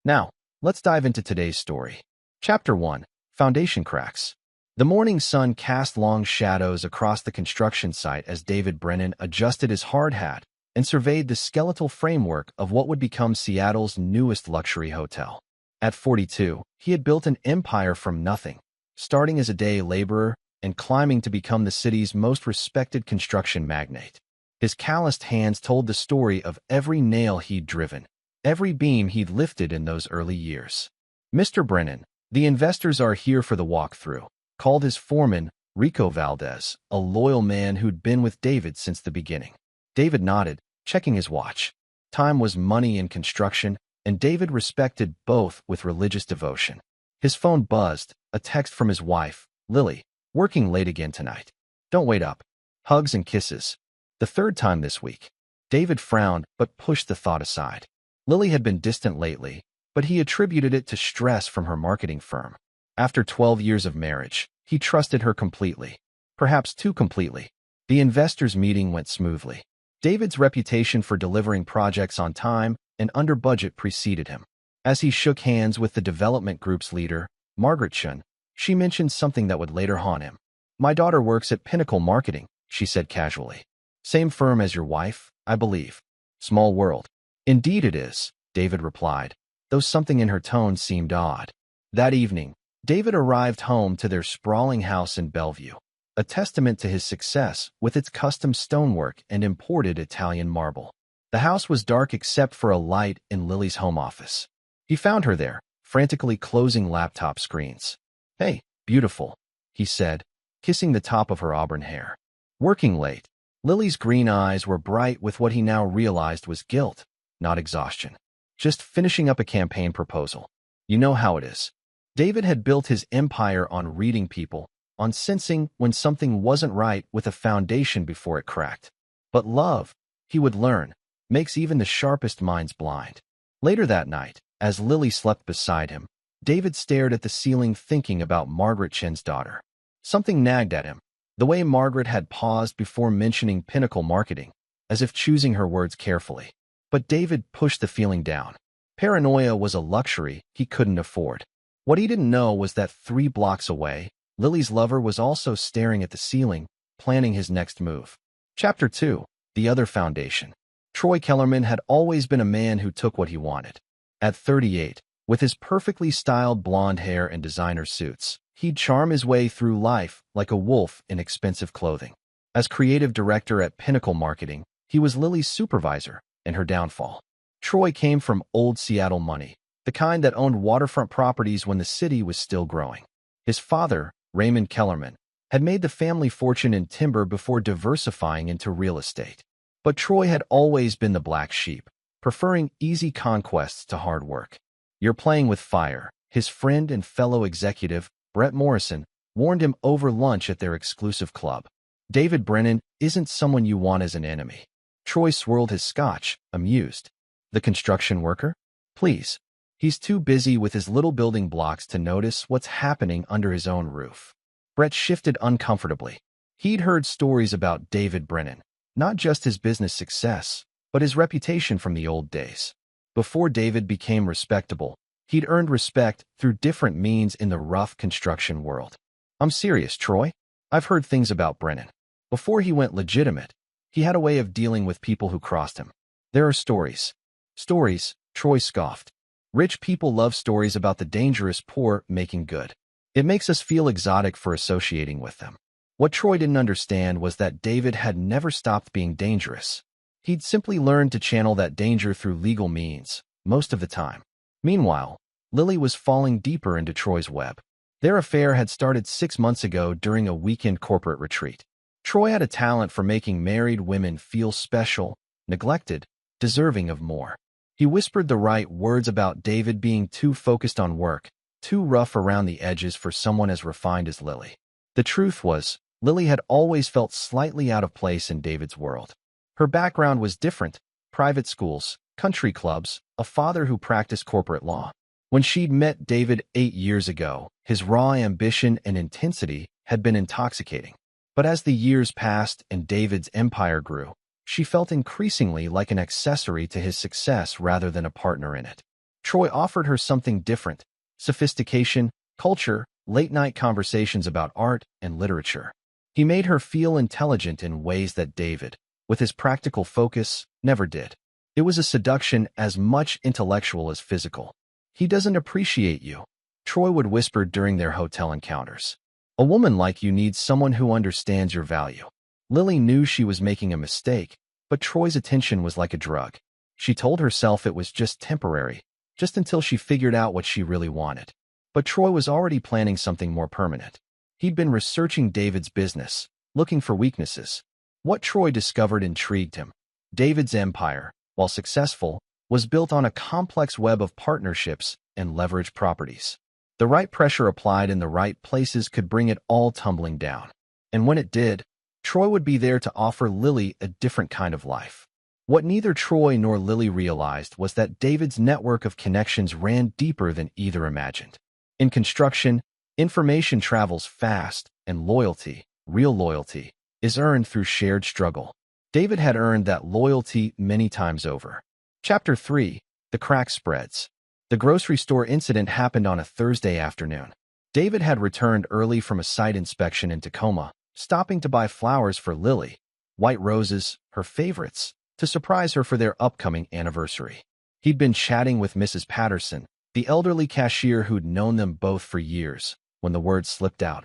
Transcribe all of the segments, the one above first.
Now, let's dive into today's story. Chapter 1. Foundation Cracks. The morning sun cast long shadows across the construction site as David Brennan adjusted his hard hat and surveyed the skeletal framework of what would become Seattle's newest luxury hotel. At 42, he had built an empire from nothing, starting as a day laborer and climbing to become the city's most respected construction magnate. His calloused hands told the story of every nail he'd driven, every beam he'd lifted in those early years. Mr. Brennan, the investors are here for the walkthrough, called his foreman, Rico Valdez, a loyal man who'd been with David since the beginning. David nodded, checking his watch. Time was money in construction, and David respected both with religious devotion. His phone buzzed, a text from his wife, Lily, working late again tonight. Don't wait up. Hugs and kisses. The third time this week. David frowned, but pushed the thought aside. Lily had been distant lately, but he attributed it to stress from her marketing firm. After 12 years of marriage, he trusted her completely. Perhaps too completely. The investors' meeting went smoothly. David's reputation for delivering projects on time and under budget preceded him. As he shook hands with the development group's leader, Margaret Chun, she mentioned something that would later haunt him. My daughter works at Pinnacle Marketing, she said casually. Same firm as your wife, I believe. Small world. Indeed it is, David replied, though something in her tone seemed odd. That evening, David arrived home to their sprawling house in Bellevue, a testament to his success with its custom stonework and imported Italian marble. The house was dark except for a light in Lily's home office. He found her there, frantically closing laptop screens. Hey, beautiful, he said, kissing the top of her auburn hair. Working late. Lily's green eyes were bright with what he now realized was guilt, not exhaustion. Just finishing up a campaign proposal. You know how it is. David had built his empire on reading people, on sensing when something wasn't right with a foundation before it cracked. But love, he would learn, makes even the sharpest minds blind. Later that night, as Lily slept beside him, David stared at the ceiling thinking about Margaret Chen's daughter. Something nagged at him, the way Margaret had paused before mentioning Pinnacle Marketing, as if choosing her words carefully. But David pushed the feeling down. Paranoia was a luxury he couldn't afford. What he didn't know was that 3 blocks away, Lily's lover was also staring at the ceiling, planning his next move. Chapter 2. The Other Foundation. Troy Kellerman had always been a man who took what he wanted. At 38, with his perfectly styled blonde hair and designer suits, he'd charm his way through life like a wolf in expensive clothing. As creative director at Pinnacle Marketing, he was Lily's supervisor and her downfall. Troy came from old Seattle money, the kind that owned waterfront properties when the city was still growing. His father, Raymond Kellerman, had made the family fortune in timber before diversifying into real estate. But Troy had always been the black sheep, preferring easy conquests to hard work. You're playing with fire, his friend and fellow executive, Brett Morrison, warned him over lunch at their exclusive club. David Brennan isn't someone you want as an enemy. Troy swirled his scotch, amused. The construction worker? Please. He's too busy with his little building blocks to notice what's happening under his own roof. Brett shifted uncomfortably. He'd heard stories about David Brennan, not just his business success, but his reputation from the old days. Before David became respectable, he'd earned respect through different means in the rough construction world. I'm serious, Troy. I've heard things about Brennan. Before he went legitimate, he had a way of dealing with people who crossed him. There are stories. Stories, Troy scoffed. Rich people love stories about the dangerous poor making good. It makes us feel exotic for associating with them. What Troy didn't understand was that David had never stopped being dangerous. He'd simply learned to channel that danger through legal means, most of the time. Meanwhile, Lily was falling deeper into Troy's web. Their affair had started 6 months ago during a weekend corporate retreat. Troy had a talent for making married women feel special, neglected, deserving of more. He whispered the right words about David being too focused on work, too rough around the edges for someone as refined as Lily. The truth was, Lily had always felt slightly out of place in David's world. Her background was different: private schools, country clubs, a father who practiced corporate law. When she'd met David 8 years ago, his raw ambition and intensity had been intoxicating. But as the years passed and David's empire grew, she felt increasingly like an accessory to his success rather than a partner in it. Troy offered her something different: sophistication, culture, late-night conversations about art and literature. He made her feel intelligent in ways that David, with his practical focus, never did. It was a seduction as much intellectual as physical. "He doesn't appreciate you," Troy would whisper during their hotel encounters. "A woman like you needs someone who understands your value." Lily knew she was making a mistake, but Troy's attention was like a drug. She told herself it was just temporary, just until she figured out what she really wanted. But Troy was already planning something more permanent. He'd been researching David's business, looking for weaknesses. What Troy discovered intrigued him. David's empire, while successful, was built on a complex web of partnerships and leveraged properties. The right pressure applied in the right places could bring it all tumbling down. And when it did, Troy would be there to offer Lily a different kind of life. What neither Troy nor Lily realized was that David's network of connections ran deeper than either imagined. In construction, information travels fast, and loyalty, real loyalty, is earned through shared struggle. David had earned that loyalty many times over. Chapter 3: The Crack Spreads. The grocery store incident happened on a Thursday afternoon. David had returned early from a site inspection in Tacoma, stopping to buy flowers for Lily, white roses, her favorites, to surprise her for their upcoming anniversary. He'd been chatting with Mrs. Patterson, the elderly cashier who'd known them both for years, when the word slipped out.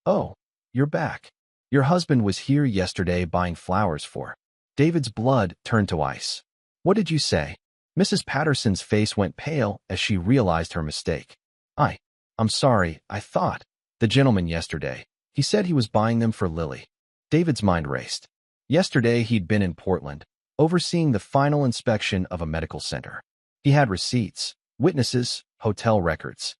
"Oh, you're back. Your husband was here yesterday buying flowers for." David's blood turned to ice. "What did you say?" Mrs. Patterson's face went pale as she realized her mistake. I'm sorry, I thought. The gentleman yesterday. He said he was buying them for Lily." David's mind raced. Yesterday he'd been in Portland, overseeing the final inspection of a medical center. He had receipts, witnesses, hotel records.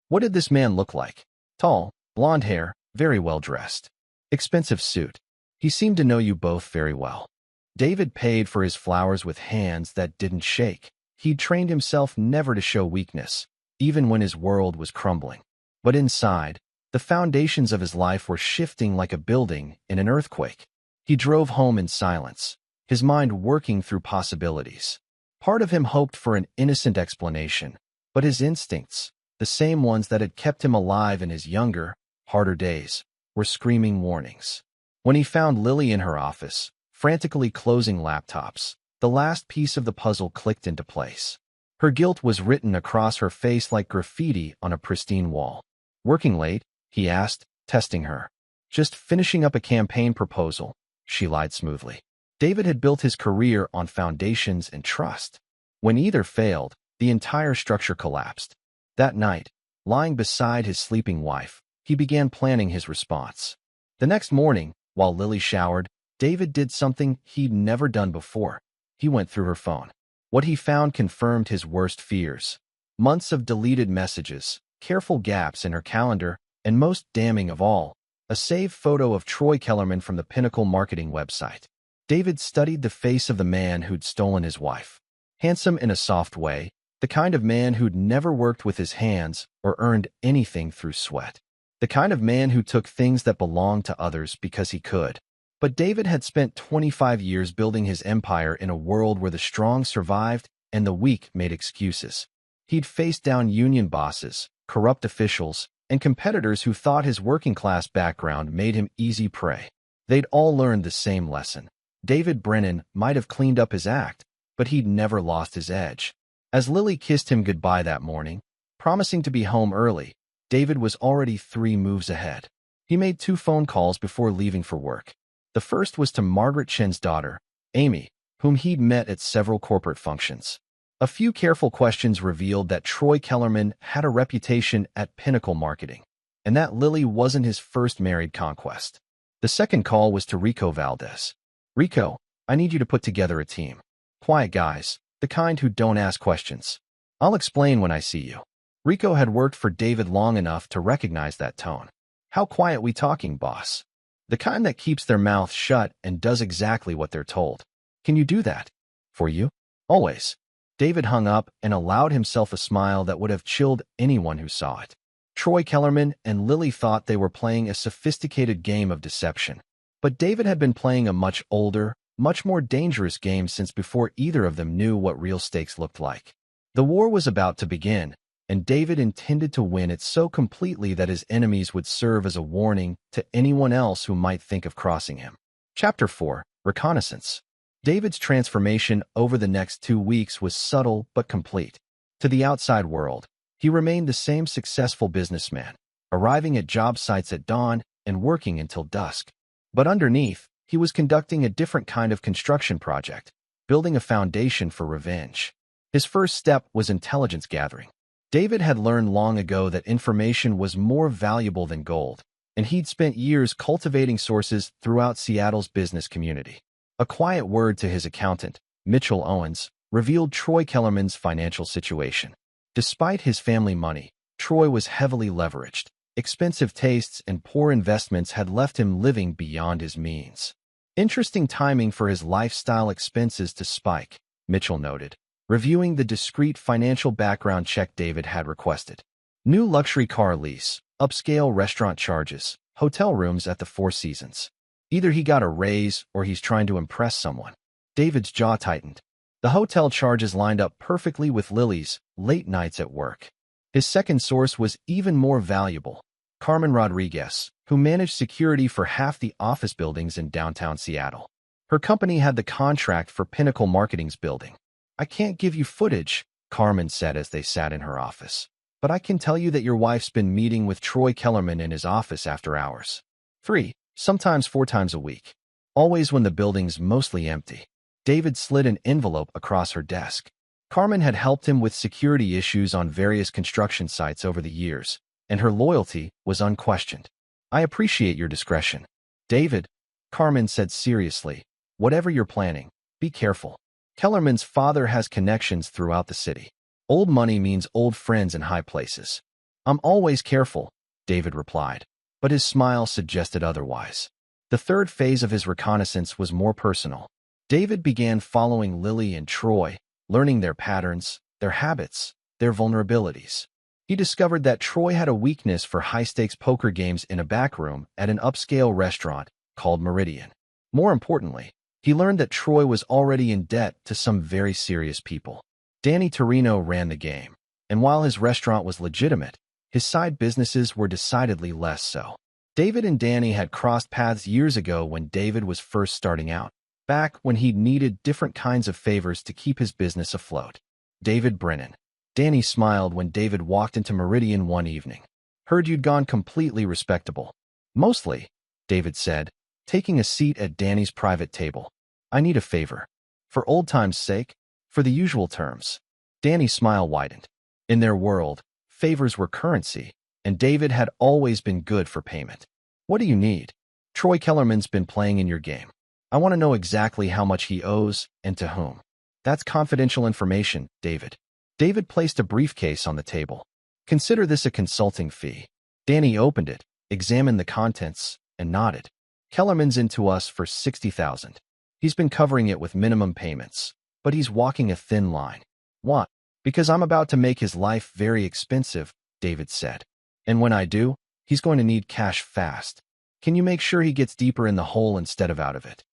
What did this man look like? Tall, blonde hair, very well dressed. Expensive suit. He seemed to know you both very well. David paid for his flowers with hands that didn't shake. He'd trained himself never to show weakness, even when his world was crumbling. But inside, the foundations of his life were shifting like a building in an earthquake. He drove home in silence, his mind working through possibilities. Part of him hoped for an innocent explanation, but his instincts, the same ones that had kept him alive in his younger, harder days, were screaming warnings. When he found Lily in her office, frantically closing laptops, the last piece of the puzzle clicked into place. Her guilt was written across her face like graffiti on a pristine wall. "Working late?" he asked, testing her. "Just finishing up a campaign proposal," she lied smoothly. David had built his career on foundations and trust. When either failed, the entire structure collapsed. That night, lying beside his sleeping wife, he began planning his response. The next morning, while Lily showered, David did something he'd never done before. He went through her phone. What he found confirmed his worst fears. Months of deleted messages, careful gaps in her calendar, and most damning of all, a saved photo of Troy Kellerman from the Pinnacle marketing website. David studied the face of the man who'd stolen his wife. Handsome in a soft way, the kind of man who'd never worked with his hands or earned anything through sweat. The kind of man who took things that belonged to others because he could. But David had spent 25 years building his empire in a world where the strong survived and the weak made excuses. He'd faced down union bosses, corrupt officials, and competitors who thought his working-class background made him easy prey. They'd all learned the same lesson. David Brennan might have cleaned up his act, but he'd never lost his edge. As Lily kissed him goodbye that morning, promising to be home early, David was already 3 moves ahead. He made 2 phone calls before leaving for work. The first was to Margaret Chen's daughter, Amy, whom he'd met at several corporate functions. A few careful questions revealed that Troy Kellerman had a reputation at Pinnacle Marketing, and that Lily wasn't his first married conquest. The second call was to Rico Valdez. "Rico, I need you to put together a team. Quiet guys, the kind who don't ask questions. I'll explain when I see you." Rico had worked for David long enough to recognize that tone. "How quiet we talking, boss?" "The kind that keeps their mouth shut and does exactly what they're told." "Can you do that?" "For you?" "Always." David hung up and allowed himself a smile that would have chilled anyone who saw it. Troy Kellerman and Lily thought they were playing a sophisticated game of deception. But David had been playing a much older, much more dangerous game since before either of them knew what real stakes looked like. The war was about to begin, and David intended to win it so completely that his enemies would serve as a warning to anyone else who might think of crossing him. Chapter 4. Reconnaissance. David's transformation over the next 2 weeks was subtle but complete. To the outside world, he remained the same successful businessman, arriving at job sites at dawn and working until dusk. But underneath, he was conducting a different kind of construction project, building a foundation for revenge. His first step was intelligence gathering. David had learned long ago that information was more valuable than gold, and he'd spent years cultivating sources throughout Seattle's business community. A quiet word to his accountant, Mitchell Owens, revealed Troy Kellerman's financial situation. Despite his family money, Troy was heavily leveraged. Expensive tastes and poor investments had left him living beyond his means. Interesting timing for his lifestyle expenses to spike, Mitchell noted, reviewing the discreet financial background check David had requested. New luxury car lease, upscale restaurant charges, hotel rooms at the Four Seasons. Either he got a raise or he's trying to impress someone. David's jaw tightened. The hotel charges lined up perfectly with Lily's late nights at work. His second source was even more valuable. Carmen Rodriguez, who managed security for half the office buildings in downtown Seattle. Her company had the contract for Pinnacle Marketing's building. "I can't give you footage," Carmen said as they sat in her office. "But I can tell you that your wife's been meeting with Troy Kellerman in his office after hours. 3, sometimes 4 times a week. Always when the building's mostly empty." David slid an envelope across her desk. Carmen had helped him with security issues on various construction sites over the years, and her loyalty was unquestioned. "I appreciate your discretion, David," Carmen said seriously. "Whatever you're planning, be careful. Kellerman's father has connections throughout the city. Old money means old friends in high places." "I'm always careful," David replied, but his smile suggested otherwise. The third phase of his reconnaissance was more personal. David began following Lily and Troy, learning their patterns, their habits, their vulnerabilities. He discovered that Troy had a weakness for high-stakes poker games in a back room at an upscale restaurant called Meridian. More importantly, he learned that Troy was already in debt to some very serious people. Danny Torino ran the game, and while his restaurant was legitimate, his side businesses were decidedly less so. David and Danny had crossed paths years ago when David was first starting out, back when he'd needed different kinds of favors to keep his business afloat. David Brennan. Danny smiled when David walked into Meridian one evening. "Heard you'd gone completely respectable." "Mostly," David said, taking a seat at Danny's private table. "I need a favor." "For old time's sake?" "For the usual terms." Danny's smile widened. In their world, favors were currency, and David had always been good for payment. "What do you need?" "Troy Kellerman's been playing in your game. I want to know exactly how much he owes and to whom." "That's confidential information, David." David placed a briefcase on the table. "Consider this a consulting fee." Danny opened it, examined the contents, and nodded. "Kellerman's into us for $60,000. He's been covering it with minimum payments, but he's walking a thin line." "What?" "Because I'm about to make his life very expensive," David said. "And when I do, he's going to need cash fast. Can you make sure he gets deeper in the hole instead of out of it?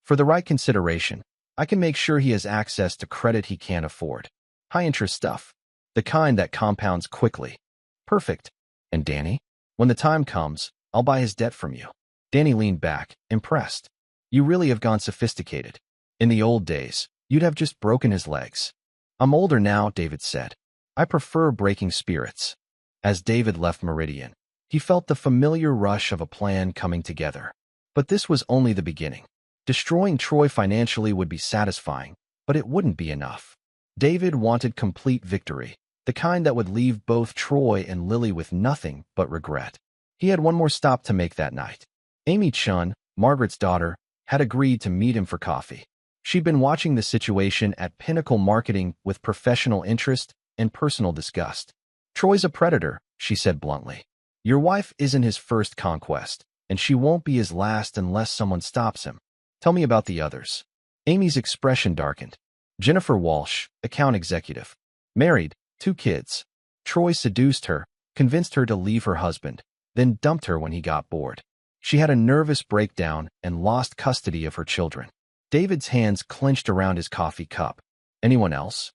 For the right consideration, I can make sure he has access to credit he can't afford. High-interest stuff. The kind that compounds quickly." "Perfect. And Danny? When the time comes, I'll buy his debt from you." Danny leaned back, impressed. "You really have gone sophisticated. In the old days, you'd have just broken his legs." "I'm older now," David said. "I prefer breaking spirits." As David left Meridian, he felt the familiar rush of a plan coming together. But this was only the beginning. Destroying Troy financially would be satisfying, but it wouldn't be enough. David wanted complete victory, the kind that would leave both Troy and Lily with nothing but regret. He had one more stop to make that night. Amy Chun, Margaret's daughter, had agreed to meet him for coffee. She'd been watching the situation at Pinnacle Marketing with professional interest and personal disgust. "Troy's a predator," she said bluntly. "Your wife isn't his first conquest, and she won't be his last unless someone stops him. Tell me about the others." Amy's expression darkened. "Jennifer Walsh, account executive. Married, 2 kids. Troy seduced her, convinced her to leave her husband, then dumped her when he got bored. She had a nervous breakdown and lost custody of her children." David's hands clenched around his coffee cup. "Anyone else?"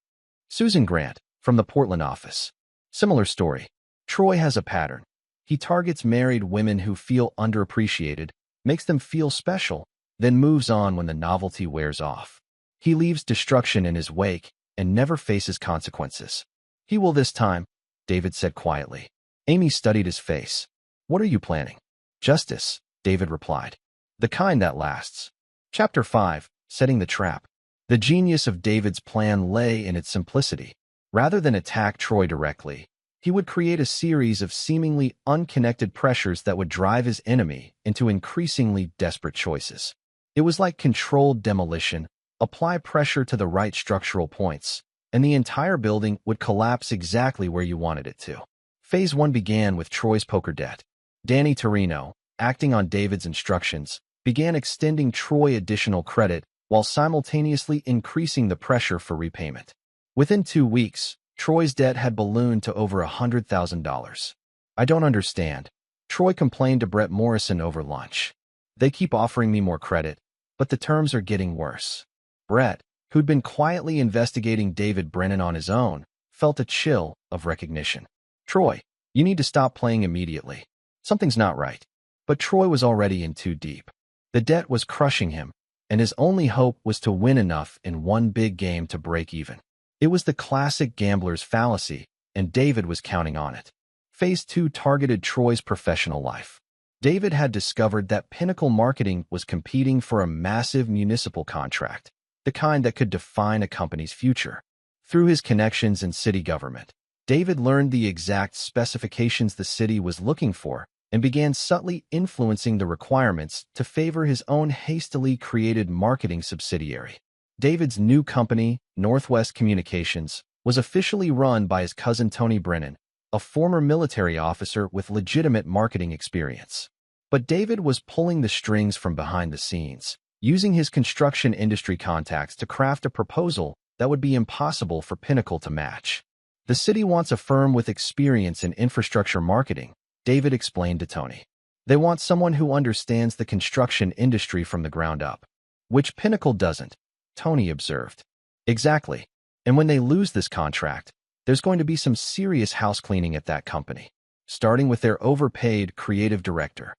"Susan Grant, From the Portland office. Similar story. Troy has a pattern. He targets married women who feel underappreciated, makes them feel special, then moves on when the novelty wears off. He leaves destruction in his wake and never faces consequences. He will this time, David said quietly. Amy studied his face. What are you planning? Justice, David replied. The kind that lasts. Chapter 5, Setting the Trap. The genius of David's plan lay in its simplicity. Rather than attack Troy directly, he would create a series of seemingly unconnected pressures that would drive his enemy into increasingly desperate choices. It was like controlled demolition. Apply pressure to the right structural points, and the entire building would collapse exactly where you wanted it to. Phase 1 began with Troy's poker debt. Danny Torino, acting on David's instructions, began extending Troy additional credit while simultaneously increasing the pressure for repayment. Within 2 weeks, Troy's debt had ballooned to over $100,000. I don't understand. Troy complained to Brett Morrison over lunch. They keep offering me more credit, but the terms are getting worse. Brett, who'd been quietly investigating David Brennan on his own, felt a chill of recognition. Troy, you need to stop playing immediately. Something's not right. But Troy was already in too deep. The debt was crushing him, and his only hope was to win enough in one big game to break even. It was the classic gambler's fallacy, and David was counting on it. Phase 2 targeted Troy's professional life. David had discovered that Pinnacle Marketing was competing for a massive municipal contract, the kind that could define a company's future. Through his connections in city government, David learned the exact specifications the city was looking for and began subtly influencing the requirements to favor his own hastily created marketing subsidiary. David's new company, Northwest Communications, was officially run by his cousin Tony Brennan, a former military officer with legitimate marketing experience. But David was pulling the strings from behind the scenes, using his construction industry contacts to craft a proposal that would be impossible for Pinnacle to match. The city wants a firm with experience in infrastructure marketing, David explained to Tony. They want someone who understands the construction industry from the ground up, which Pinnacle doesn't, Tony observed. Exactly. And when they lose this contract, there's going to be some serious house cleaning at that company, starting with their overpaid creative director.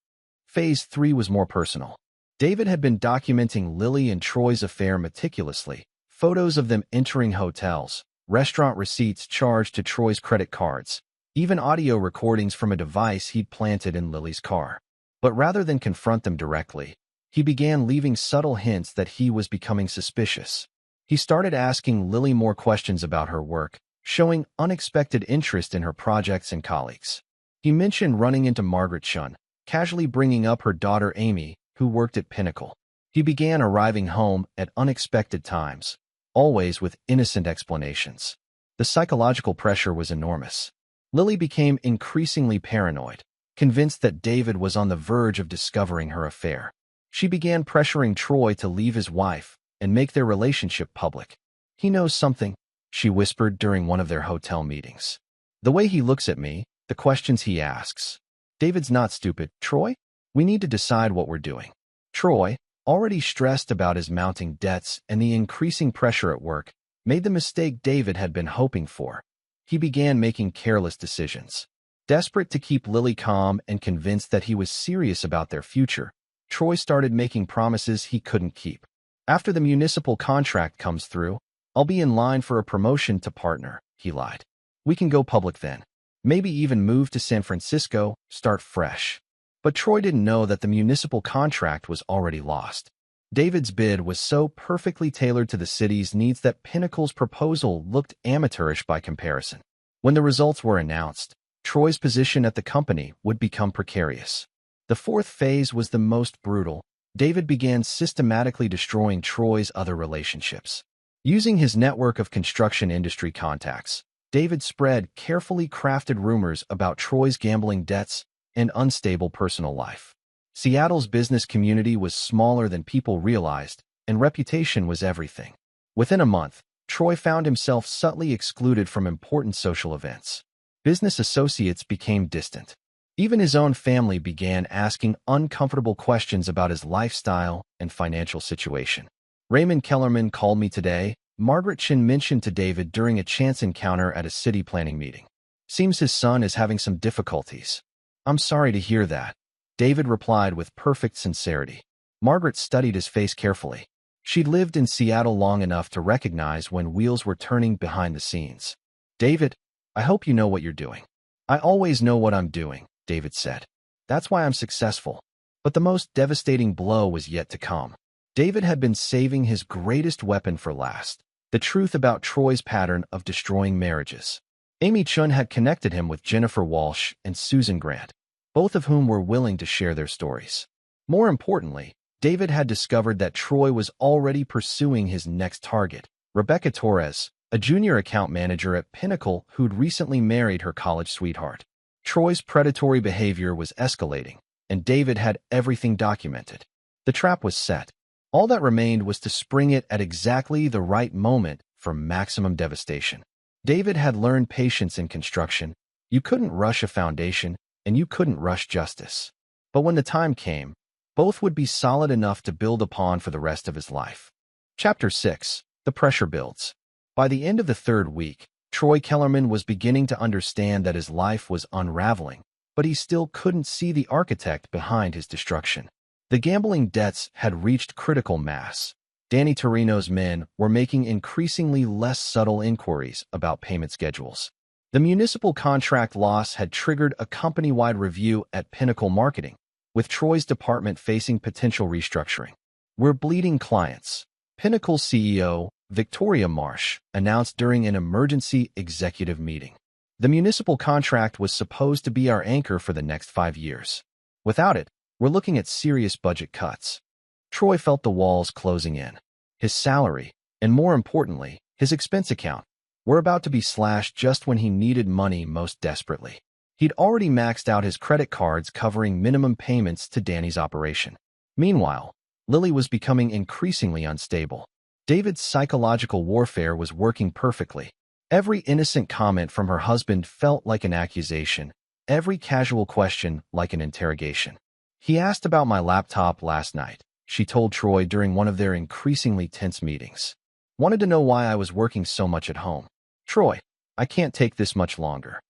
Phase 3 was more personal. David had been documenting Lily and Troy's affair meticulously, photos of them entering hotels, restaurant receipts charged to Troy's credit cards, even audio recordings from a device he'd planted in Lily's car. But rather than confront them directly, he began leaving subtle hints that he was becoming suspicious. He started asking Lily more questions about her work, showing unexpected interest in her projects and colleagues. He mentioned running into Margaret Shun, casually bringing up her daughter Amy, who worked at Pinnacle. He began arriving home at unexpected times, always with innocent explanations. The psychological pressure was enormous. Lily became increasingly paranoid, convinced that David was on the verge of discovering her affair. She began pressuring Troy to leave his wife and make their relationship public. He knows something, she whispered during one of their hotel meetings. The way he looks at me, the questions he asks. David's not stupid. Troy, we need to decide what we're doing. Troy, already stressed about his mounting debts and the increasing pressure at work, made the mistake David had been hoping for. He began making careless decisions. Desperate to keep Lily calm and convinced that he was serious about their future, Troy started making promises he couldn't keep. After the municipal contract comes through, I'll be in line for a promotion to partner, he lied. We can go public then. Maybe even move to San Francisco, start fresh. But Troy didn't know that the municipal contract was already lost. David's bid was so perfectly tailored to the city's needs that Pinnacle's proposal looked amateurish by comparison. When the results were announced, Troy's position at the company would become precarious. The fourth phase was the most brutal. David began systematically destroying Troy's other relationships. Using his network of construction industry contacts, David spread carefully crafted rumors about Troy's gambling debts and unstable personal life. Seattle's business community was smaller than people realized, and reputation was everything. Within a month, Troy found himself subtly excluded from important social events. Business associates became distant. Even his own family began asking uncomfortable questions about his lifestyle and financial situation. Raymond Kellerman called me today, Margaret Chin mentioned to David during a chance encounter at a city planning meeting. Seems his son is having some difficulties. I'm sorry to hear that, David replied with perfect sincerity. Margaret studied his face carefully. She'd lived in Seattle long enough to recognize when wheels were turning behind the scenes. David, I hope you know what you're doing. I always know what I'm doing, David said. That's why I'm successful. But the most devastating blow was yet to come. David had been saving his greatest weapon for last, the truth about Troy's pattern of destroying marriages. Amy Chun had connected him with Jennifer Walsh and Susan Grant, both of whom were willing to share their stories. More importantly, David had discovered that Troy was already pursuing his next target, Rebecca Torres, a junior account manager at Pinnacle who'd recently married her college sweetheart. Troy's predatory behavior was escalating, and David had everything documented. The trap was set. All that remained was to spring it at exactly the right moment for maximum devastation. David had learned patience in construction. You couldn't rush a foundation, and you couldn't rush justice. But when the time came, both would be solid enough to build upon for the rest of his life. Chapter 6. The Pressure Builds. By the end of the third week, Troy Kellerman was beginning to understand that his life was unraveling, but he still couldn't see the architect behind his destruction. The gambling debts had reached critical mass. Danny Torino's men were making increasingly less subtle inquiries about payment schedules. The municipal contract loss had triggered a company-wide review at Pinnacle Marketing, with Troy's department facing potential restructuring. We're bleeding clients, Pinnacle CEO Victoria Marsh announced during an emergency executive meeting. The municipal contract was supposed to be our anchor for the next 5 years. Without it, we're looking at serious budget cuts. Troy felt the walls closing in. His salary, and more importantly, his expense account, were about to be slashed just when he needed money most desperately. He'd already maxed out his credit cards covering minimum payments to Danny's operation. Meanwhile, Lily was becoming increasingly unstable. David's psychological warfare was working perfectly. Every innocent comment from her husband felt like an accusation, every casual question like an interrogation. He asked about my laptop last night, she told Troy during one of their increasingly tense meetings. Wanted to know why I was working so much at home. Troy, I can't take this much longer.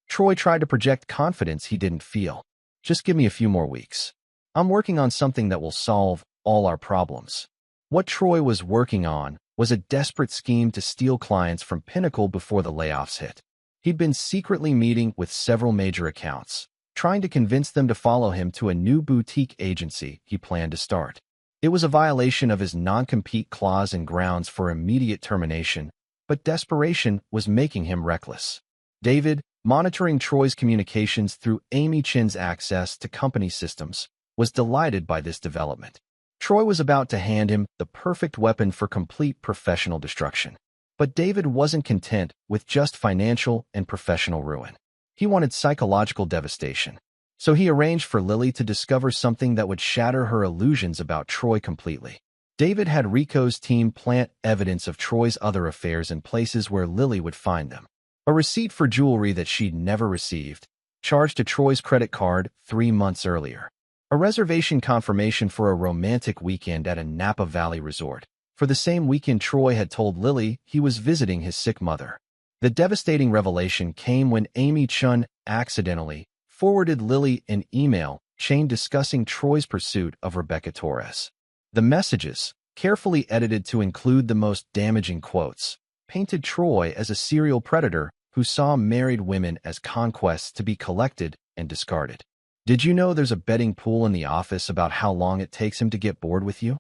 Troy tried to project confidence he didn't feel. Just give me a few more weeks. I'm working on something that will solve all our problems. What Troy was working on was a desperate scheme to steal clients from Pinnacle before the layoffs hit. He'd been secretly meeting with several major accounts, trying to convince them to follow him to a new boutique agency he planned to start. It was a violation of his non-compete clause and grounds for immediate termination, but desperation was making him reckless. David, monitoring Troy's communications through Amy Chin's access to company systems, was delighted by this development. Troy was about to hand him the perfect weapon for complete professional destruction. But David wasn't content with just financial and professional ruin. He wanted psychological devastation. So he arranged for Lily to discover something that would shatter her illusions about Troy completely. David had Rico's team plant evidence of Troy's other affairs in places where Lily would find them. A receipt for jewelry that she'd never received, charged to Troy's credit card 3 months earlier. A reservation confirmation for a romantic weekend at a Napa Valley resort. For the same weekend Troy had told Lily he was visiting his sick mother. The devastating revelation came when Amy Chun accidentally forwarded Lily an email chain discussing Troy's pursuit of Rebecca Torres. The messages, carefully edited to include the most damaging quotes, painted Troy as a serial predator who saw married women as conquests to be collected and discarded. Did you know there's a betting pool in the office about how long it takes him to get bored with you?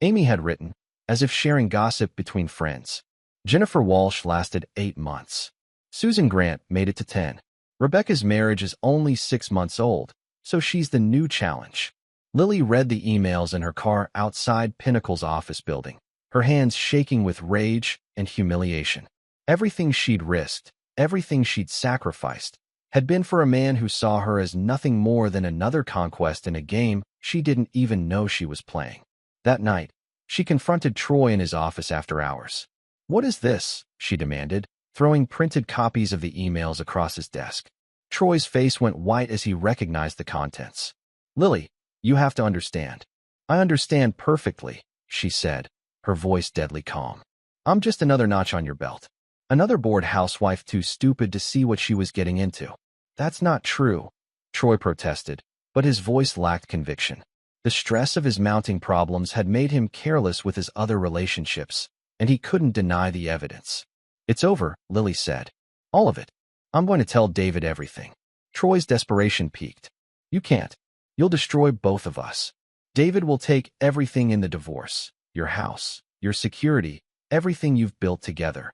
Amy had written, as if sharing gossip between friends. Jennifer Walsh lasted 8 months. Susan Grant made it to 10. Rebecca's marriage is only 6 months old, so she's the new challenge. Lily read the emails in her car outside Pinnacle's office building, her hands shaking with rage and humiliation. Everything she'd risked, everything she'd sacrificed, had been for a man who saw her as nothing more than another conquest in a game she didn't even know she was playing. That night, she confronted Troy in his office after hours. "What is this?" she demanded, throwing printed copies of the emails across his desk. Troy's face went white as he recognized the contents. "Lily, you have to understand." "I understand perfectly," she said, her voice deadly calm. I'm just another notch on your belt. Another bored housewife too stupid to see what she was getting into. That's not true, Troy protested, but his voice lacked conviction. The stress of his mounting problems had made him careless with his other relationships, and he couldn't deny the evidence. It's over, Lily said. All of it. I'm going to tell David everything. Troy's desperation peaked. You can't. You'll destroy both of us. David will take everything in the divorce, your house, your security, everything you've built together.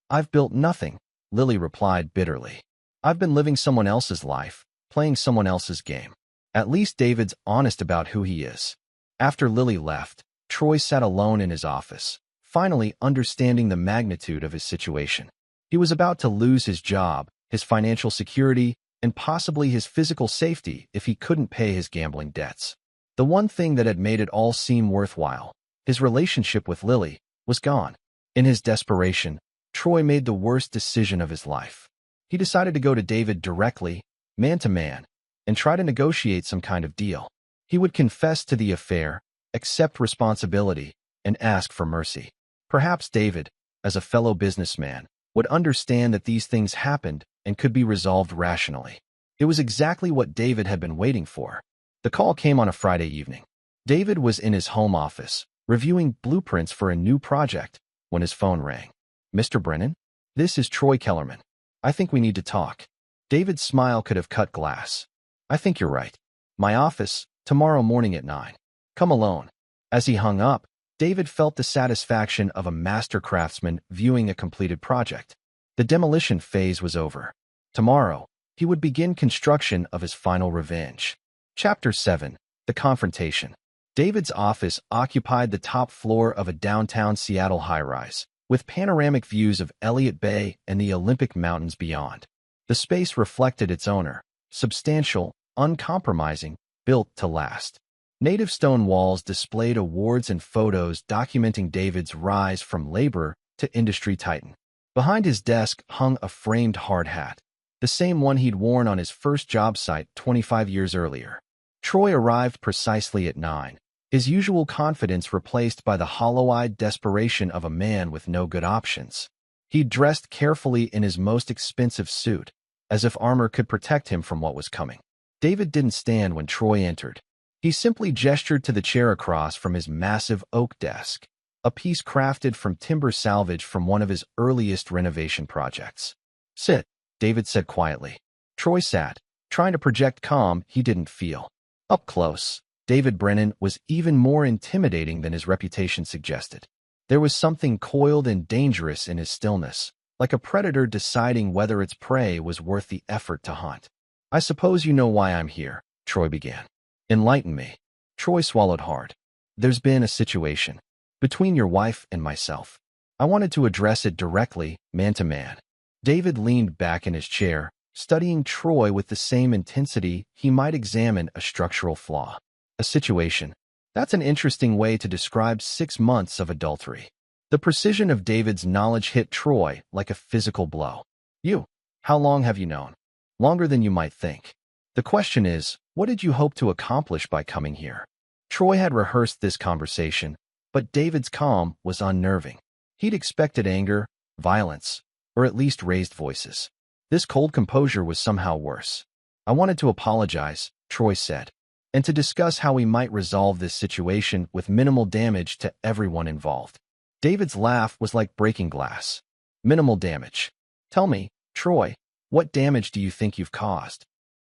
I've built nothing, Lily replied bitterly. I've been living someone else's life, playing someone else's game. At least David's honest about who he is. After Lily left, Troy sat alone in his office, finally understanding the magnitude of his situation. He was about to lose his job, his financial security, and possibly his physical safety if he couldn't pay his gambling debts. The one thing that had made it all seem worthwhile, his relationship with Lily, was gone. In his desperation, Troy made the worst decision of his life. He decided to go to David directly, man to man, and try to negotiate some kind of deal. He would confess to the affair, accept responsibility, and ask for mercy. Perhaps David, as a fellow businessman, would understand that these things happened and could be resolved rationally. It was exactly what David had been waiting for. The call came on a Friday evening. David was in his home office, reviewing blueprints for a new project, when his phone rang. Mr. Brennan? This is Troy Kellerman. I think we need to talk. David's smile could have cut glass. I think you're right. My office, tomorrow morning at 9. Come alone. As he hung up, David felt the satisfaction of a master craftsman viewing a completed project. The demolition phase was over. Tomorrow, he would begin construction of his final revenge. Chapter 7. The Confrontation. David's office occupied the top floor of a downtown Seattle high-rise, with panoramic views of Elliott Bay and the Olympic Mountains beyond. The space reflected its owner, substantial, uncompromising, built to last. Native stone walls displayed awards and photos documenting David's rise from laborer to industry titan. Behind his desk hung a framed hard hat, the same one he'd worn on his first job site 25 years earlier. Troy arrived precisely at 9, his usual confidence replaced by the hollow-eyed desperation of a man with no good options. He dressed carefully in his most expensive suit, as if armor could protect him from what was coming. David didn't stand when Troy entered. He simply gestured to the chair across from his massive oak desk, a piece crafted from timber salvage from one of his earliest renovation projects. Sit, David said quietly. Troy sat, trying to project calm he didn't feel. Up close, David Brennan was even more intimidating than his reputation suggested. There was something coiled and dangerous in his stillness, like a predator deciding whether its prey was worth the effort to hunt. I suppose you know why I'm here, Troy began. Enlighten me. Troy swallowed hard. There's been a situation between your wife and myself. I wanted to address it directly, man to man. David leaned back in his chair, studying Troy with the same intensity he might examine a structural flaw. A situation. That's an interesting way to describe 6 months of adultery. The precision of David's knowledge hit Troy like a physical blow. You. How long have you known? Longer than you might think. The question is, what did you hope to accomplish by coming here? Troy had rehearsed this conversation, but David's calm was unnerving. He'd expected anger, violence, or at least raised voices. This cold composure was somehow worse. I wanted to apologize, Troy said, and to discuss how we might resolve this situation with minimal damage to everyone involved. David's laugh was like breaking glass. Minimal damage. Tell me, Troy, what damage do you think you've caused?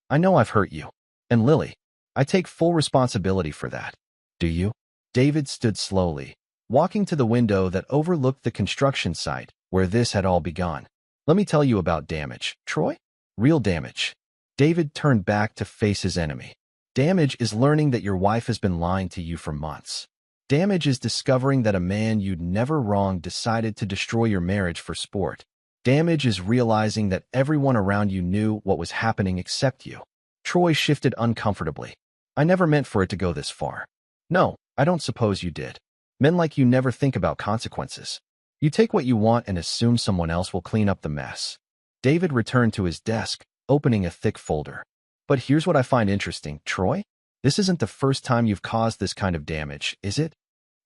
I know I've hurt you. And Lily, I take full responsibility for that. Do you? David stood slowly, walking to the window that overlooked the construction site where this had all begun. Let me tell you about damage, Troy. Real damage. David turned back to face his enemy. Damage is learning that your wife has been lying to you for months. Damage is discovering that a man you'd never wronged decided to destroy your marriage for sport. Damage is realizing that everyone around you knew what was happening except you. Troy shifted uncomfortably. I never meant for it to go this far. No, I don't suppose you did. Men like you never think about consequences. You take what you want and assume someone else will clean up the mess. David returned to his desk, opening a thick folder. But here's what I find interesting, Troy. This isn't the first time you've caused this kind of damage, is it?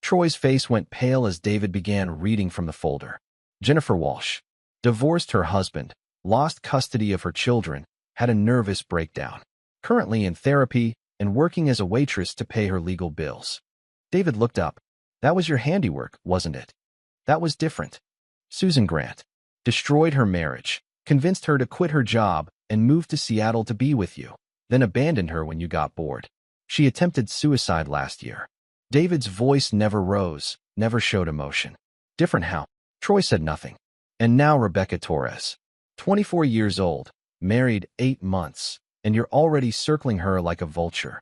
Troy's face went pale as David began reading from the folder. Jennifer Walsh. Divorced her husband, lost custody of her children, had a nervous breakdown. Currently in therapy and working as a waitress to pay her legal bills. David looked up. That was your handiwork, wasn't it? That was different. Susan Grant. Destroyed her marriage, convinced her to quit her job and move to Seattle to be with you, then abandoned her when you got bored. She attempted suicide last year. David's voice never rose, never showed emotion. Different how? Troy said nothing. And now Rebecca Torres. 24 years old, married 8 months, and you're already circling her like a vulture.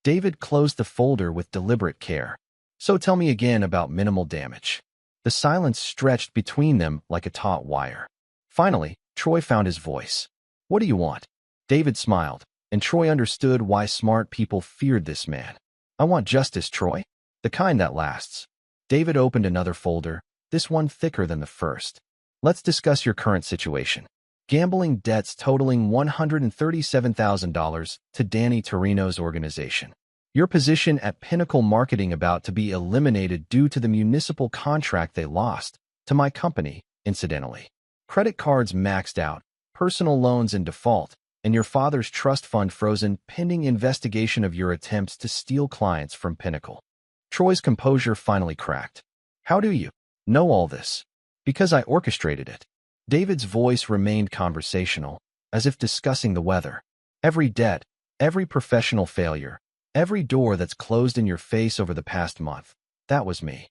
David closed the folder with deliberate care. So tell me again about minimal damage. The silence stretched between them like a taut wire. Finally, Troy found his voice. What do you want? David smiled, and Troy understood why smart people feared this man. I want justice, Troy. The kind that lasts. David opened another folder, this one thicker than the first. Let's discuss your current situation. Gambling debts totaling $137,000 to Danny Torino's organization. Your position at Pinnacle Marketing about to be eliminated due to the municipal contract they lost to my company, incidentally. Credit cards maxed out, personal loans in default, and your father's trust fund frozen pending investigation of your attempts to steal clients from Pinnacle. Troy's composure finally cracked. How do you know all this? Because I orchestrated it. David's voice remained conversational, as if discussing the weather. Every debt, every professional failure, every door that's closed in your face over the past month, that was me.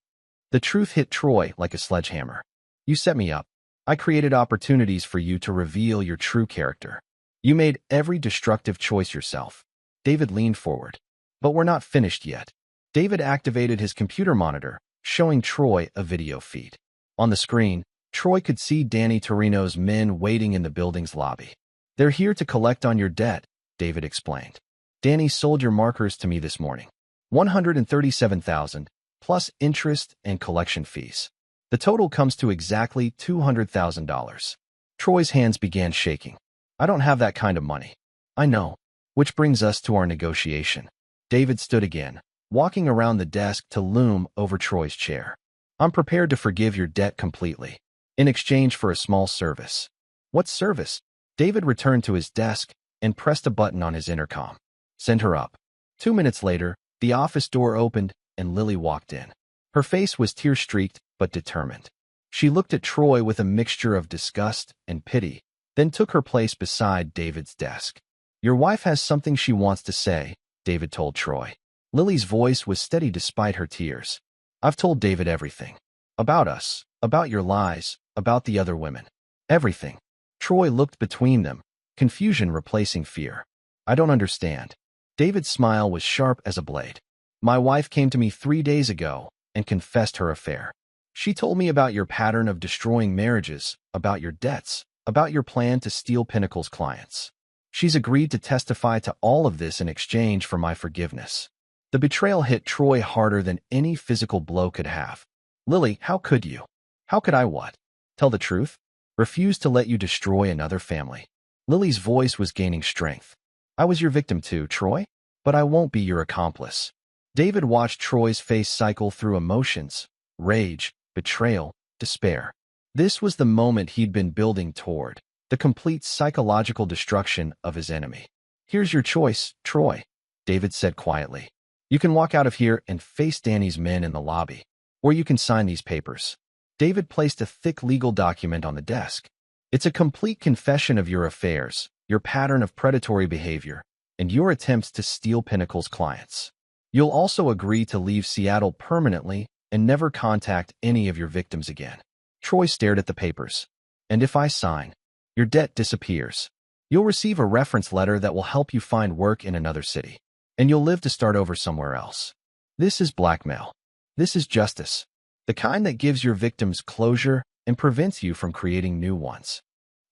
The truth hit Troy like a sledgehammer. You set me up. I created opportunities for you to reveal your true character. You made every destructive choice yourself. David leaned forward. But we're not finished yet. David activated his computer monitor, showing Troy a video feed. On the screen, Troy could see Danny Torino's men waiting in the building's lobby. They're here to collect on your debt, David explained. Danny sold your markers to me this morning. $137,000, plus interest and collection fees. The total comes to exactly $200,000. Troy's hands began shaking. I don't have that kind of money. I know. Which brings us to our negotiation. David stood again, walking around the desk to loom over Troy's chair. I'm prepared to forgive your debt completely, in exchange for a small service. What service? David returned to his desk and pressed a button on his intercom. Send her up. 2 minutes later, the office door opened and Lily walked in. Her face was tear-streaked but determined. She looked at Troy with a mixture of disgust and pity, then took her place beside David's desk. Your wife has something she wants to say, David told Troy. Lily's voice was steady despite her tears. I've told David everything. About us, about your lies, about the other women. Everything. Troy looked between them, confusion replacing fear. I don't understand. David's smile was sharp as a blade. My wife came to me 3 days ago and confessed her affair. She told me about your pattern of destroying marriages, about your debts, about your plan to steal Pinnacle's clients. She's agreed to testify to all of this in exchange for my forgiveness. The betrayal hit Troy harder than any physical blow could have. Lily, how could you? How could I what? Tell the truth? Refuse to let you destroy another family. Lily's voice was gaining strength. I was your victim too, Troy, but I won't be your accomplice. David watched Troy's face cycle through emotions, rage, betrayal, despair. This was the moment he'd been building toward, the complete psychological destruction of his enemy. Here's your choice, Troy, David said quietly. You can walk out of here and face Danny's men in the lobby, or you can sign these papers. David placed a thick legal document on the desk. It's a complete confession of your affairs, your pattern of predatory behavior, and your attempts to steal Pinnacle's clients. You'll also agree to leave Seattle permanently and never contact any of your victims again. Troy stared at the papers. And if I sign, your debt disappears. You'll receive a reference letter that will help you find work in another city, and you'll live to start over somewhere else. This is blackmail. This is justice. The kind that gives your victims closure and prevents you from creating new ones.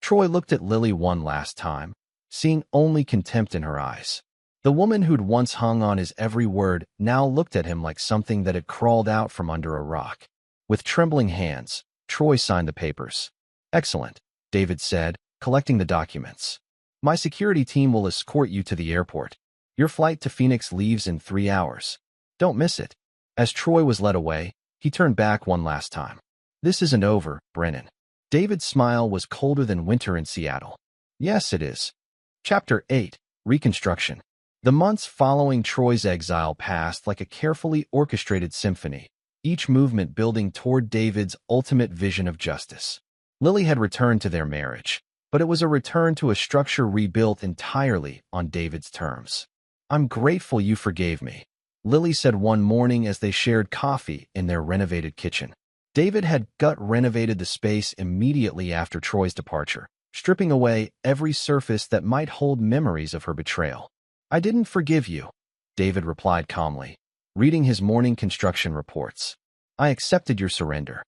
Troy looked at Lily one last time, seeing only contempt in her eyes. The woman who'd once hung on his every word now looked at him like something that had crawled out from under a rock. With trembling hands, Troy signed the papers. Excellent, David said, collecting the documents. My security team will escort you to the airport. Your flight to Phoenix leaves in 3 hours. Don't miss it. As Troy was led away, he turned back one last time. "This isn't over, Brennan." David's smile was colder than winter in Seattle. "Yes, it is." Chapter 8. Reconstruction. The months following Troy's exile passed like a carefully orchestrated symphony, each movement building toward David's ultimate vision of justice. Lily had returned to their marriage, but it was a return to a structure rebuilt entirely on David's terms. "I'm grateful you forgave me," Lily said one morning as they shared coffee in their renovated kitchen. David had gut-renovated the space immediately after Troy's departure, stripping away every surface that might hold memories of her betrayal. "I didn't forgive you," David replied calmly, reading his morning construction reports. "I accepted your surrender."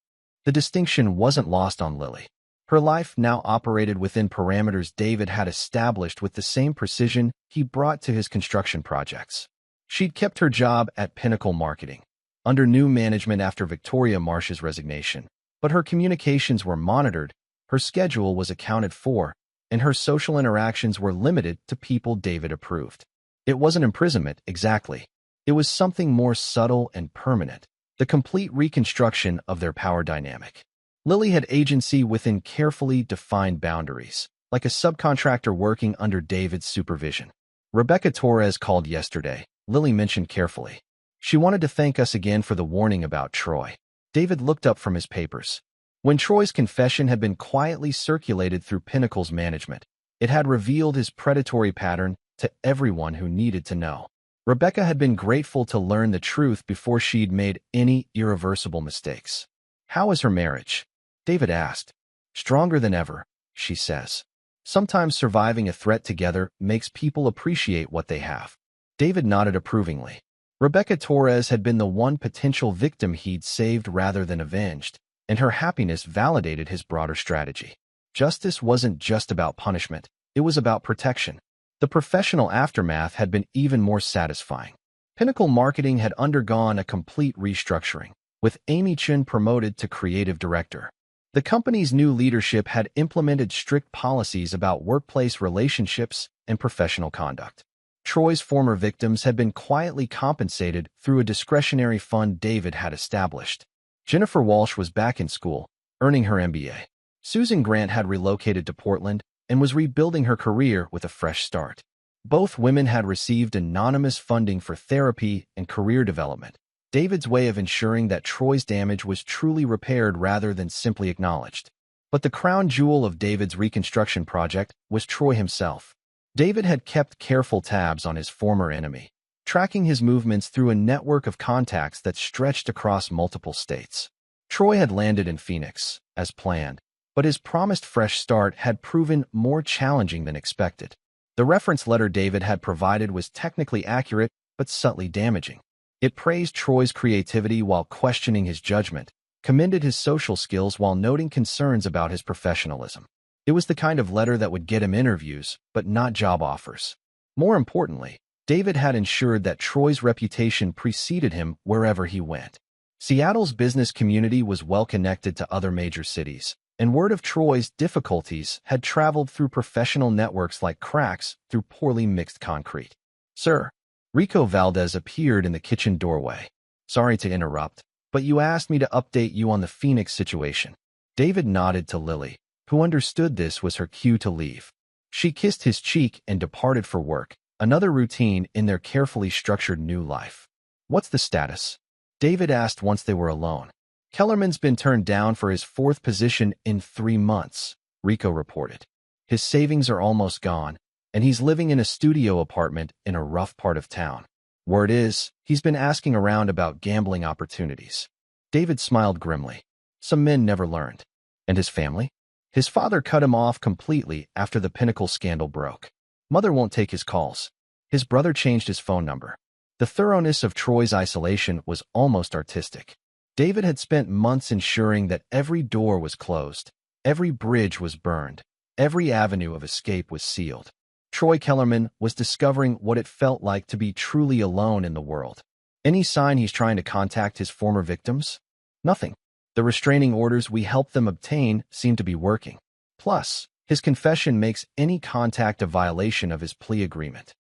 The distinction wasn't lost on Lily. Her life now operated within parameters David had established with the same precision he brought to his construction projects. She'd kept her job at Pinnacle Marketing, under new management after Victoria Marsh's resignation, but her communications were monitored, her schedule was accounted for, and her social interactions were limited to people David approved. It wasn't imprisonment, exactly. It was something more subtle and permanent, the complete reconstruction of their power dynamic. Lily had agency within carefully defined boundaries, like a subcontractor working under David's supervision. "Rebecca Torres called yesterday," Lily mentioned carefully. "She wanted to thank us again for the warning about Troy." David looked up from his papers. When Troy's confession had been quietly circulated through Pinnacle's management, it had revealed his predatory pattern to everyone who needed to know. Rebecca had been grateful to learn the truth before she'd made any irreversible mistakes. "How is her marriage?" David asked. "Stronger than ever," she says. "Sometimes surviving a threat together makes people appreciate what they have." David nodded approvingly. Rebecca Torres had been the one potential victim he'd saved rather than avenged, and her happiness validated his broader strategy. Justice wasn't just about punishment, it was about protection. The professional aftermath had been even more satisfying. Pinnacle Marketing had undergone a complete restructuring, with Amy Chen promoted to creative director. The company's new leadership had implemented strict policies about workplace relationships and professional conduct. Troy's former victims had been quietly compensated through a discretionary fund David had established. Jennifer Walsh was back in school, earning her MBA. Susan Grant had relocated to Portland and was rebuilding her career with a fresh start. Both women had received anonymous funding for therapy and career development, David's way of ensuring that Troy's damage was truly repaired rather than simply acknowledged. But the crown jewel of David's reconstruction project was Troy himself. David had kept careful tabs on his former enemy, tracking his movements through a network of contacts that stretched across multiple states. Troy had landed in Phoenix, as planned, but his promised fresh start had proven more challenging than expected. The reference letter David had provided was technically accurate, but subtly damaging. It praised Troy's creativity while questioning his judgment, commended his social skills while noting concerns about his professionalism. It was the kind of letter that would get him interviews, but not job offers. More importantly, David had ensured that Troy's reputation preceded him wherever he went. Seattle's business community was well connected to other major cities, and word of Troy's difficulties had traveled through professional networks like cracks through poorly mixed concrete. "Sir," Rico Valdez appeared in the kitchen doorway. "Sorry to interrupt, but you asked me to update you on the Phoenix situation." David nodded to Lily, who understood this was her cue to leave. She kissed his cheek and departed for work, another routine in their carefully structured new life. "What's the status?" David asked once they were alone. "Kellerman's been turned down for his fourth position in 3 months, Rico reported. His savings are almost gone, and he's living in a studio apartment in a rough part of town. Word is, he's been asking around about gambling opportunities." David smiled grimly. Some men never learned. And his family? His father cut him off completely after the Pinnacle scandal broke. Mother won't take his calls. His brother changed his phone number. The thoroughness of Troy's isolation was almost artistic. David had spent months ensuring that every door was closed, every bridge was burned, every avenue of escape was sealed. Troy Kellerman was discovering what it felt like to be truly alone in the world. Any sign he's trying to contact his former victims? Nothing. The restraining orders we helped them obtain seem to be working. Plus, his confession makes any contact a violation of his plea agreement.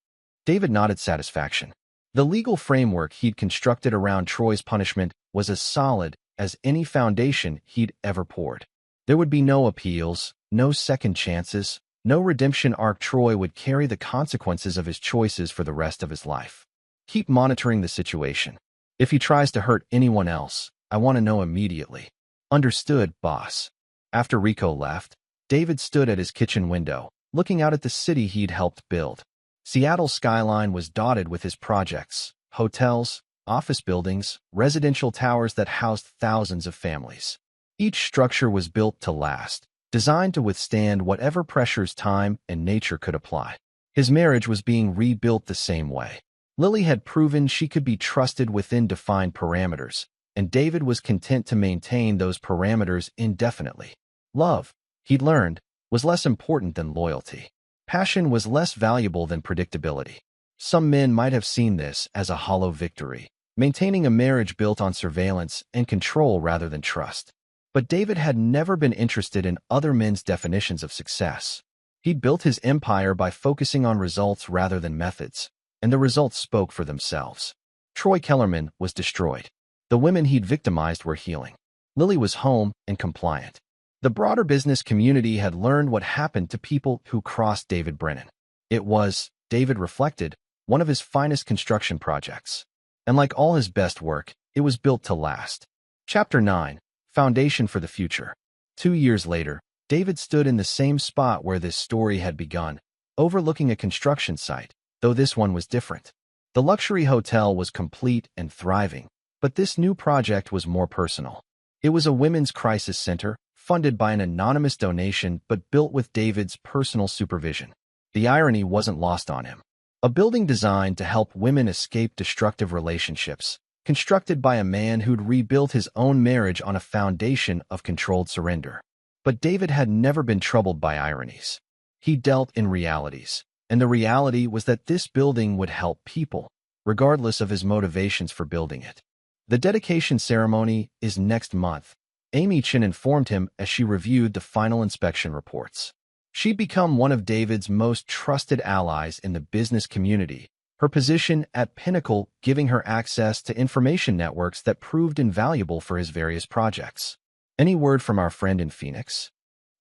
David nodded satisfaction. The legal framework he'd constructed around Troy's punishment was as solid as any foundation he'd ever poured. There would be no appeals, no second chances, no redemption arc. Troy would carry the consequences of his choices for the rest of his life. Keep monitoring the situation. If he tries to hurt anyone else, I want to know immediately. Understood, boss. After Rico left, David stood at his kitchen window, looking out at the city he'd helped build. Seattle's skyline was dotted with his projects: hotels, office buildings, residential towers that housed thousands of families. Each structure was built to last, designed to withstand whatever pressures time and nature could apply. His marriage was being rebuilt the same way. Lily had proven she could be trusted within defined parameters, and David was content to maintain those parameters indefinitely. Love, he'd learned, was less important than loyalty. Passion was less valuable than predictability. Some men might have seen this as a hollow victory, maintaining a marriage built on surveillance and control rather than trust. But David had never been interested in other men's definitions of success. He'd built his empire by focusing on results rather than methods, and the results spoke for themselves. Troy Kellerman was destroyed. The women he'd victimized were healing. Lily was home and compliant. The broader business community had learned what happened to people who crossed David Brennan. It was, David reflected, one of his finest construction projects. And like all his best work, it was built to last. Chapter 9. Foundation for the Future. 2 years later, David stood in the same spot where this story had begun, overlooking a construction site, though this one was different. The luxury hotel was complete and thriving, but this new project was more personal. It was a women's crisis center, funded by an anonymous donation but built with David's personal supervision. The irony wasn't lost on him. A building designed to help women escape destructive relationships, constructed by a man who'd rebuilt his own marriage on a foundation of controlled surrender. But David had never been troubled by ironies. He dealt in realities, and the reality was that this building would help people, regardless of his motivations for building it. The dedication ceremony is next month, Amy Chin informed him as she reviewed the final inspection reports. She'd become one of David's most trusted allies in the business community, her position at Pinnacle giving her access to information networks that proved invaluable for his various projects. "Any word from our friend in Phoenix?"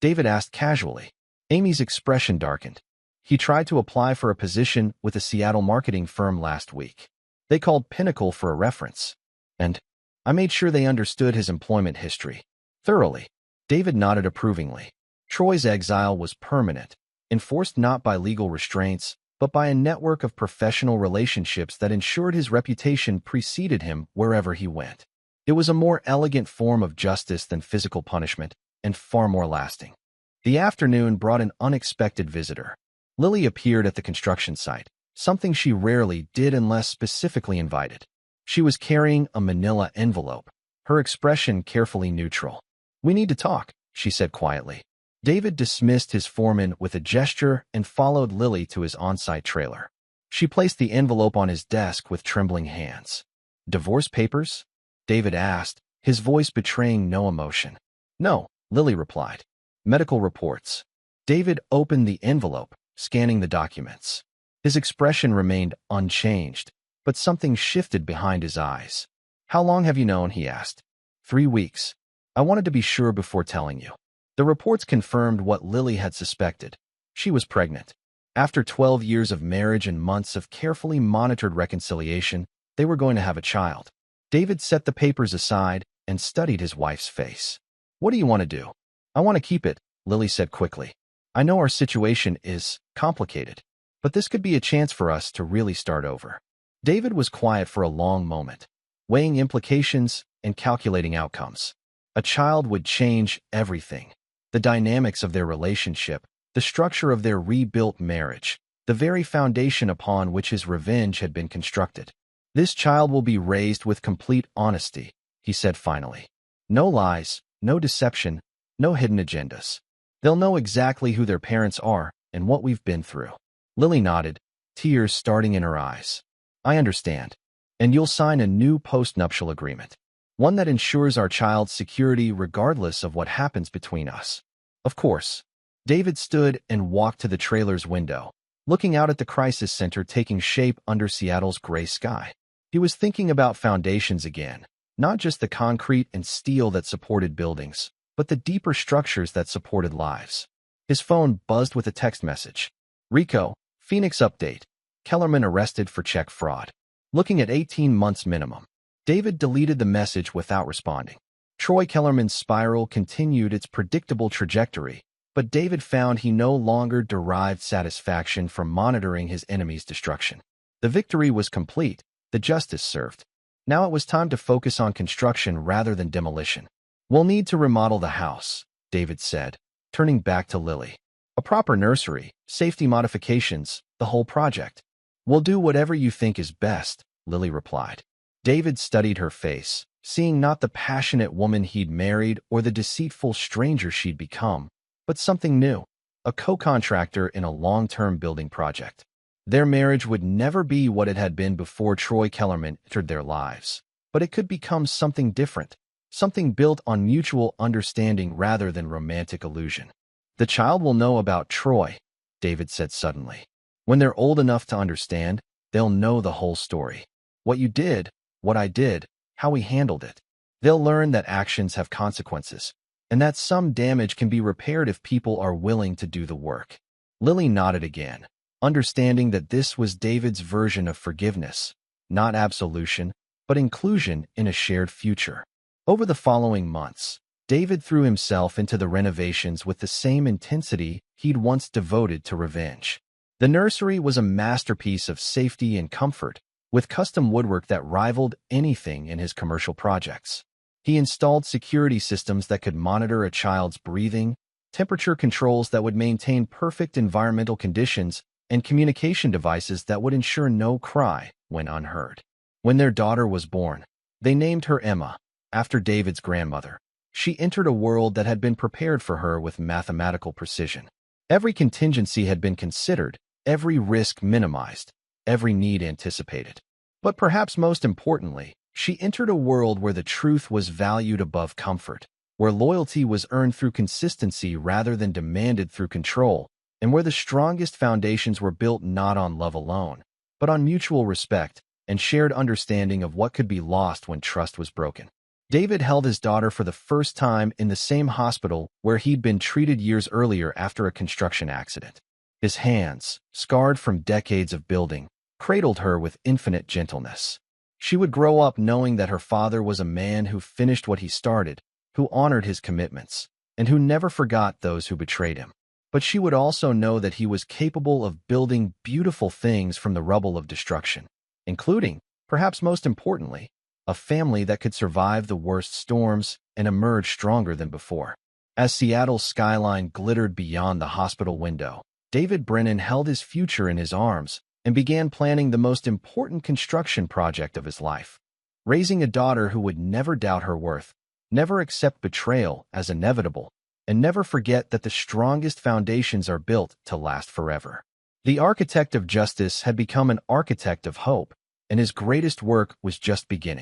David asked casually. Amy's expression darkened. "He tried to apply for a position with a Seattle marketing firm last week. They called Pinnacle for a reference. And I made sure they understood his employment history thoroughly." David nodded approvingly. Troy's exile was permanent, enforced not by legal restraints, but by a network of professional relationships that ensured his reputation preceded him wherever he went. It was a more elegant form of justice than physical punishment, and far more lasting. The afternoon brought an unexpected visitor. Lily appeared at the construction site, something she rarely did unless specifically invited. She was carrying a manila envelope, her expression carefully neutral. "We need to talk," she said quietly. David dismissed his foreman with a gesture and followed Lily to his on-site trailer. She placed the envelope on his desk with trembling hands. "Divorce papers?" David asked, his voice betraying no emotion. "No," Lily replied. "Medical reports." David opened the envelope, scanning the documents. His expression remained unchanged, but something shifted behind his eyes. "How long have you known?" he asked. 3 weeks. I wanted to be sure before telling you." The reports confirmed what Lily had suspected. She was pregnant. After 12 years of marriage and months of carefully monitored reconciliation, they were going to have a child. David set the papers aside and studied his wife's face. "What do you want to do?" "I want to keep it," Lily said quickly. "I know our situation is complicated, but this could be a chance for us to really start over." David was quiet for a long moment, weighing implications and calculating outcomes. A child would change everything. The dynamics of their relationship, the structure of their rebuilt marriage, the very foundation upon which his revenge had been constructed. "This child will be raised with complete honesty," he said finally. "No lies, no deception, no hidden agendas. They'll know exactly who their parents are and what we've been through." Lily nodded, tears starting in her eyes. "I understand. And you'll sign a new post-nuptial agreement. One that ensures our child's security regardless of what happens between us." "Of course." David stood and walked to the trailer's window, looking out at the crisis center taking shape under Seattle's gray sky. He was thinking about foundations again, not just the concrete and steel that supported buildings, but the deeper structures that supported lives. His phone buzzed with a text message. Rico, Phoenix update. Kellerman arrested for check fraud. Looking at 18 months minimum. David deleted the message without responding. Troy Kellerman's spiral continued its predictable trajectory, but David found he no longer derived satisfaction from monitoring his enemy's destruction. The victory was complete, the justice served. Now it was time to focus on construction rather than demolition. We'll need to remodel the house, David said, turning back to Lily. A proper nursery, safety modifications, the whole project. We'll do whatever you think is best, Lily replied. David studied her face, seeing not the passionate woman he'd married or the deceitful stranger she'd become, but something new, a co-contractor in a long-term building project. Their marriage would never be what it had been before Troy Kellerman entered their lives, but it could become something different, something built on mutual understanding rather than romantic illusion. The child will know about Troy, David said suddenly. When they're old enough to understand, they'll know the whole story. What you did, what I did, how we handled it. They'll learn that actions have consequences, and that some damage can be repaired if people are willing to do the work. Lily nodded again, understanding that this was David's version of forgiveness, not absolution, but inclusion in a shared future. Over the following months, David threw himself into the renovations with the same intensity he'd once devoted to revenge. The nursery was a masterpiece of safety and comfort, with custom woodwork that rivaled anything in his commercial projects. He installed security systems that could monitor a child's breathing, temperature controls that would maintain perfect environmental conditions, and communication devices that would ensure no cry went unheard. When their daughter was born, they named her Emma, after David's grandmother. She entered a world that had been prepared for her with mathematical precision. Every contingency had been considered, every risk minimized, every need anticipated. But perhaps most importantly, she entered a world where the truth was valued above comfort, where loyalty was earned through consistency rather than demanded through control, and where the strongest foundations were built not on love alone, but on mutual respect and shared understanding of what could be lost when trust was broken. David held his daughter for the first time in the same hospital where he'd been treated years earlier after a construction accident. His hands, scarred from decades of building, cradled her with infinite gentleness. She would grow up knowing that her father was a man who finished what he started, who honored his commitments, and who never forgot those who betrayed him. But she would also know that he was capable of building beautiful things from the rubble of destruction, including, perhaps most importantly, a family that could survive the worst storms and emerge stronger than before. As Seattle's skyline glittered beyond the hospital window, David Brennan held his future in his arms and began planning the most important construction project of his life. Raising a daughter who would never doubt her worth, never accept betrayal as inevitable, and never forget that the strongest foundations are built to last forever. The architect of justice had become an architect of hope, and his greatest work was just beginning.